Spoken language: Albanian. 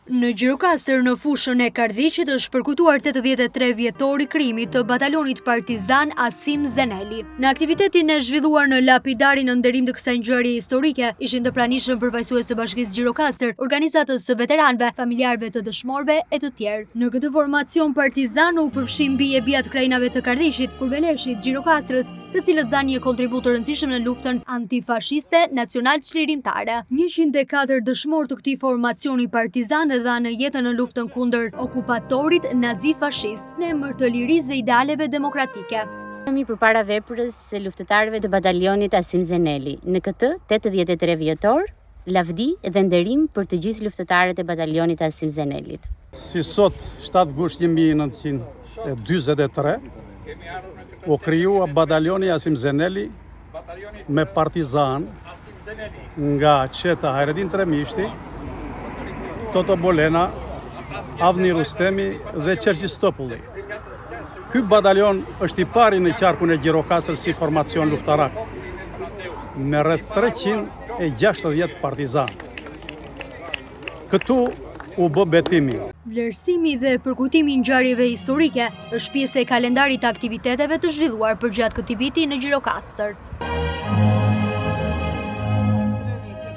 Në Gjirokastër, në fushën e Kardhiqit, është përkujtuar 83 vjetori krimi të batalionit partizan Asim Zeneli. Në aktivitetin e zhvilluar në lapidarin në nderim të kësaj ngjarje historike, ishin të pranishëm përfaqësues të Bashkisë Gjirokastër, organizatës së veteranëve, familjarëve të dëshmorëve e të tjerë. Në këtë formacion partizan u përfshin mbi e bijat krajinave të Kardhiqit, Kurveleshit, Gjirokastrës, të cilët dhanë një kontribut të rëndësishëm në luftën antifashiste nacional çlirimtare. 104 dëshmorë të këtij formacioni partizan dhanë jetën në luftën kundër okupatorit nazi-fashist në emër të lirisë dhe idealeve demokratike. Jemi përpara veprës së luftëtarëve të batalionit Asim Zeneli. Në këtë 83 vjetor, lavdi dhe nderim për të gjithë luftëtarët e batalionit Asim Zenelit. Si sot 7 gusht 1943, u krijua batalioni Asim Zeneli me partizan nga qeta Hayreddin Tremishti, Toto Bolena, Avni Rustemi dhe Qerqistopulli. Ky batalion është i pari në qarkun e Gjirokastrës si formacion luftarak, me rreth 360 partizan. Këtu u bë betimi. Vlerësimi dhe përkujtimi i ngjarjeve historike është pjesë e kalendarit të aktiviteteve të zhvilluar përgjatë këtij viti në Gjirokastër.